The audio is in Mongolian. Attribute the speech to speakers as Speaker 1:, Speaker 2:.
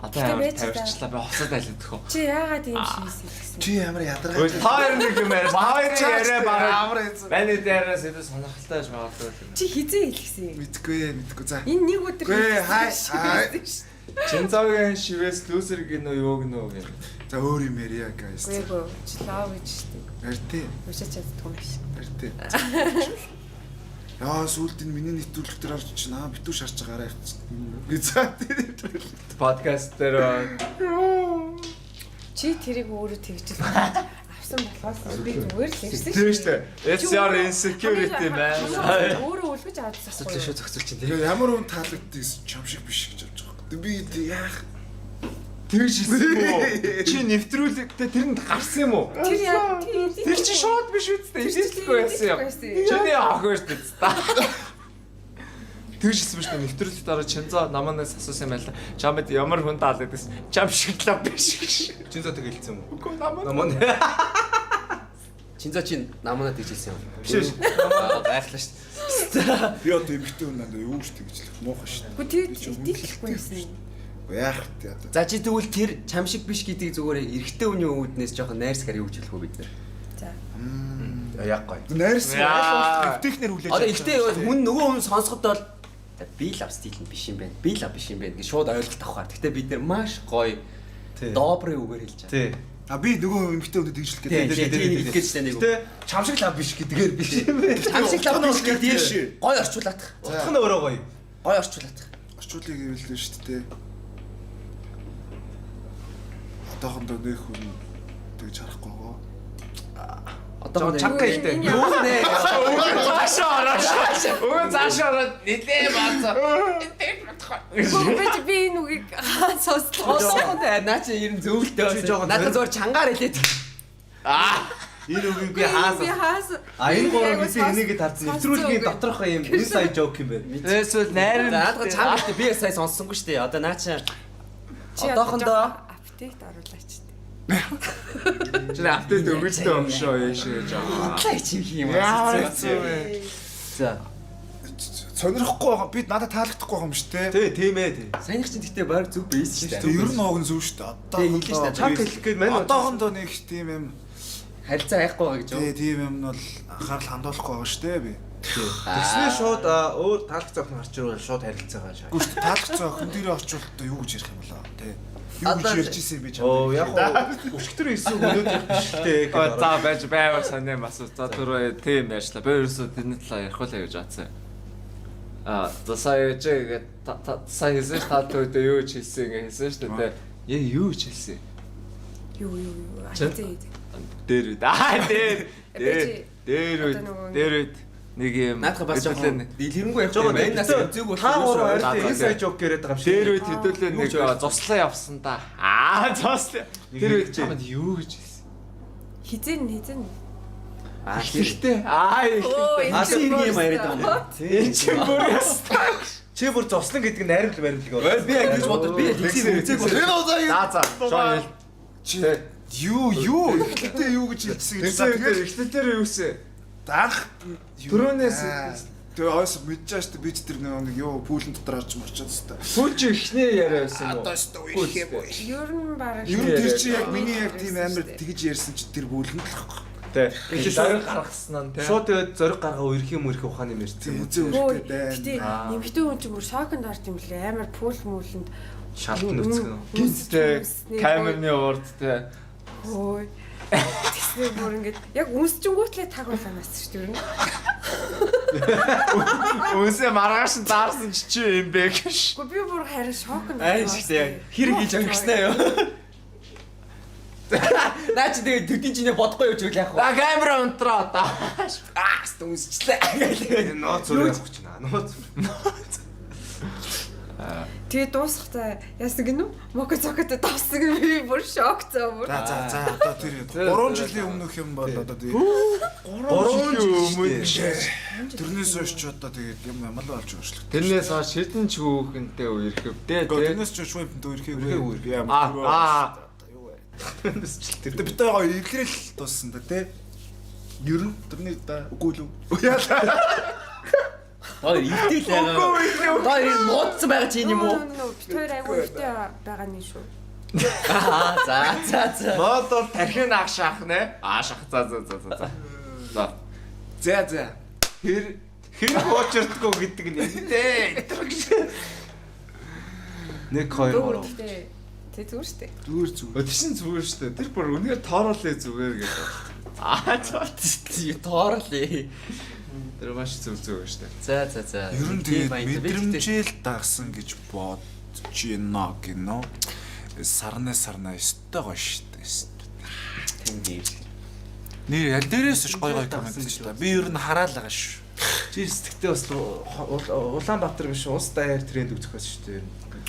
Speaker 1: Одоо тавьчихлаа би хосод айлдах уу.
Speaker 2: Чи яагаад ийм хийсэн гэсэн.
Speaker 3: Чи ямар ядаргаа.
Speaker 1: Хоёр нэг юм яриа. Хоёр яриа бараа. Баны дээрээс эдэ сонирхолтой байж магадгүй.
Speaker 2: Чи хизээ хэлсэн.
Speaker 3: Мэдгүй. За.
Speaker 2: Энэ нэг өдөр.
Speaker 1: Чинзагийн шивээс лүүсэр гинөө юу гинөө гэх.
Speaker 3: За өөр юм ярья guys.
Speaker 2: Үгүй чи лав гэж штеп.
Speaker 3: Арти.
Speaker 2: Уушаач чаддгүй юм биш.
Speaker 3: Арти. Яа сүлд энэ миний нэвтрүүлэг дээр орж чинь битүү шарч байгаарай явчихсан. За тэр
Speaker 1: Подкаст дээр
Speaker 2: чи тэрийг өөрөө тэгж авсан болохоос би зүгээр л ярьсан
Speaker 1: тийм шүү дээ. It's your insecurity man.
Speaker 2: Өөрөө үлгэж авчихсан.
Speaker 1: Асуудал шүү зохицол чинь
Speaker 3: тэгээ ямар хүн таалагддаг чам шиг биш гэж бодож байгаа. Би яах
Speaker 1: тэгж хэлсэн үү? Чи нэвтрүүлэгтээ тэрэнд гарсан юм уу?
Speaker 2: Тэр яа
Speaker 1: Тэр чи шууд биш үстэй. Ижилтгүй байсан юм. Чиний ах байж та. Тэгж хэлсэн биш үү? Нэвтрүүлэгт ороо Чинзо наманаас асуусан юм байла. Чамд ямар хүн таалагдсан? Чам шиг л биш гэж.
Speaker 4: Чинзо тэг хэлсэн юм уу?
Speaker 1: Үгүй намаа.
Speaker 4: Чинзо чин наманаа тэгж хэлсэн юм.
Speaker 1: Биш.
Speaker 4: Байхлаа шүү дээ.
Speaker 3: би одоо эмхтэй хүн надад юу гэж тэгжлэх муухай шүү.
Speaker 2: Гү тэр итгэхгүй байсан.
Speaker 3: Яах вэ?
Speaker 4: За чи тэгвэл тэр чам шиг биш гэдгийг зүгээр эрэгтэй хүний үүднээс жоохон найрсгаар юу гэж хэлэх үү бид нэр.
Speaker 2: За.
Speaker 4: Яг гоё.
Speaker 3: Найрс эвтэхнэр хүлээж.
Speaker 4: Одоо эрэгтэй хүн нөгөө хүн сонсоход бол би лав стил нь биш юм байна. Би лав биш юм байна гэж шууд ойлголт авах. Гэхдээ бид нэр маш гоё добрын үгээр хэлж байгаа.
Speaker 1: Тий.
Speaker 3: Би нөгөө эмхтэй хүндэд тэгжлэх гэдэг.
Speaker 4: Тийм гэж тань нэг.
Speaker 1: Тэ чам шиг лав биш гэдгээр биш юм байна.
Speaker 4: Чам шиг лав биш гэдгээр гоё орчуулах.
Speaker 1: Утх нь өөрөө гоё.
Speaker 4: Гоё орчуулах.
Speaker 3: Орчуулъя гэвэл шүү дээ. Одоохондоо нэг хүн тэгж харахгүй гоо.
Speaker 4: Одоо
Speaker 1: чанга хэлтэй.
Speaker 4: Юу нэ?
Speaker 1: Заашаа ороо. Өө заашаа ороо нилээ баацаа.
Speaker 2: Би нүгийг сонслоо.
Speaker 4: Наа чи ер нь зөвлөлтэй байсан. Надад зөөр чангаар хэлээд.
Speaker 1: Энэ үгийг би хаасан.
Speaker 2: Би хаасан.
Speaker 4: Энэ гурав мэдээ энийгээ тарцсан. Нэвтрүүлгийн доторх юм inside joke юм байна.
Speaker 1: Эсвэл найрын
Speaker 4: Наадга чанга би сая сонссонгүй шүү дээ. Одоо наа чи одоохондоо
Speaker 2: апдейт оруулаач.
Speaker 1: чи апдейт өгөлтэй өмшөө яашаа жаа.
Speaker 4: Атлаа чим юм
Speaker 1: Яа.
Speaker 4: За.
Speaker 3: Сонирхгүй байгаа. Би надад таалагдахгүй байгаа юм шүү дээ.
Speaker 1: Тий, тийм ээ.
Speaker 4: Саяных чинь гэхдээ баг зүг байсан шүү
Speaker 3: Тэгээ
Speaker 4: дээ.
Speaker 3: ер нь ог нь зөв шүү дээ.
Speaker 4: Тэгээ хэлж шүү дээ.
Speaker 1: Чанга хэлэх гээд мань
Speaker 3: Одоохондоо нэг тийм юм.
Speaker 4: Харилцаа хайхгүй байгаа гэж юу?
Speaker 3: Тэгээ тийм юм нь бол анхаарал хандуулахгүй байгаа шүү дээ би.
Speaker 5: Тэгснээ шууд өөр таалах зохин гарч ирвэл шууд харилцаагаа шаа.
Speaker 3: Гүшт таалах зохин дээр орчуулалтаа юу гэж ярих юм болоо тий. Юу гэж ярьж ирсэн би чамд.
Speaker 5: Оо яг уу өшгтөр исэн өнөөдөр биш дээ гэдэг.
Speaker 1: За байж байвар санаа бас за түрүү тийм ярьчлаа. Би ерөөсөө тэрний талаар ярих байлаа гэж бодсон. За сая сая хэлсэн та төвдөө юу ч хэлсэн ингээ хэлсэн шүү дээ. Яг юу ч хэлсэн.
Speaker 2: Юу.
Speaker 1: Дээр нэг юм
Speaker 4: Наадах бас жоохон дэлгэрэнгүй явж байгаа энэ нас зүг болох.
Speaker 5: Та гурав ард энэ сая жок яриад байгаа юм шиг.
Speaker 1: дээр үед хэдүүлээ нэг зослоо явсан да. Зослоо. Тэр үед чамд юу гэж хэлсэн?
Speaker 2: Хизэн.
Speaker 1: Ихтэй.
Speaker 4: Асын юм яриад байгаа юм байна.
Speaker 1: Чи бүр ястаа.
Speaker 5: Чи бүр зослон гэдэг нь найрамд баримтлаг.
Speaker 4: Би яг гэж бодож би тэгсийг үзээгүй.
Speaker 1: За. Жоо.
Speaker 3: Чи юу ихтэй юу гэж хэлсэн гэж.
Speaker 1: Тэгээд ихтэй юу гэсэн?
Speaker 3: Данх
Speaker 1: Төрөөнөөс
Speaker 3: тэгээ ойс мэдчихэж штэ би ч тэр нэг юу пүүлэн дотор орж морчод хэвээр.
Speaker 1: Пүүч ихнээ яриа байсан юм уу?
Speaker 3: Одоо штэ үех юм уу.
Speaker 2: Ер нь бараг.
Speaker 3: Ер нь тэр чи яг миний яг тийм амар тэгж ярьсан чи тэр пүүлэн л байхгүй.
Speaker 1: Тэ. Би зориг гаргасан нь тэ.
Speaker 5: Шууд тэгээд зориг гаргаа өрх ухааны мэрсэн юм.
Speaker 3: Үзээ
Speaker 2: Гэтэ
Speaker 3: үртэй байна.
Speaker 2: нэмэгтэй хүн чинь бүр шоконд орд юм лээ. Амар пүүл мүүлэнд
Speaker 5: Шалт нүцгэн.
Speaker 1: Гинцтэй камерны урд тэ.
Speaker 2: Хөөе. Тэсний бүр ингээд яг үнсчингүүтлээ таг болоонаас шүү дээ.
Speaker 1: Үнсээ маргааш нь даарсан чи юм бэ гэж.
Speaker 2: Гэхдээ би бүр харин шоконд.
Speaker 4: Шигтэй. Хэрэг хийж өнгөрснөө юу? Наа чи тэгээ төдий чинээ бодохгүй юу ч яах вэ?
Speaker 1: Камера унтраа одоо.
Speaker 4: Үнсчлээ.
Speaker 5: Нууц өөрөө явах чинь. Нууц.
Speaker 2: Тэгээ дуусахтаа яасан гинүү? Мокоцокотой тавсан би бүр шокцоо бүр.
Speaker 3: За одоо тэр 3 жилийн өмнөх юм бол одоо тэгээ
Speaker 1: 3 жил өмнө
Speaker 3: тэрнээс хойш ч одоо тэгээд юм амал болж байгаа шүү.
Speaker 1: тэрнээс хойш хэдэн ч хүүхэнтэй үерхэвдээ тэ.
Speaker 3: Тэрнээс ч шүүмпэнт үрхээ би тэр бит байгаа илэрэл туссан да тий. Ер нь тэрний да үгүй л үү.
Speaker 4: Хоёр ивтэл байгаа. Хоёр нууцсан байгаа чи юм уу?
Speaker 2: Бид хоёр айгүй өвтэй байгаа нь шүү.
Speaker 4: За.
Speaker 1: Мод бол тархин ах шах нэ. Шах. За. За. Хэр хуучирдгөө гэдэг нь эндээ. 1 2 3.
Speaker 2: Тэ зүгээр штэ.
Speaker 3: Зүгээр.
Speaker 1: Өдөршин зүгээр шүү дээ. Тэр бүр үнээр тооруулъя зүгээр гэдэг.
Speaker 4: Тоорлээ.
Speaker 1: Тэр маш зөв шүү дээ.
Speaker 4: За.
Speaker 3: Ер нь тэгээд мэдрэмжэл дагсан гэж бодож байна гинөө. Сарна өстой гоё штэ.
Speaker 4: Тийм дээр.
Speaker 3: Нэр аль дээрээс ч гоё комент ч та. Би ер нь хараал байгаа шүү.
Speaker 5: Чи сэтгэлдээ бас Улаанбаатар биш Улс даяар тренд үзэх байсан шүү дээ.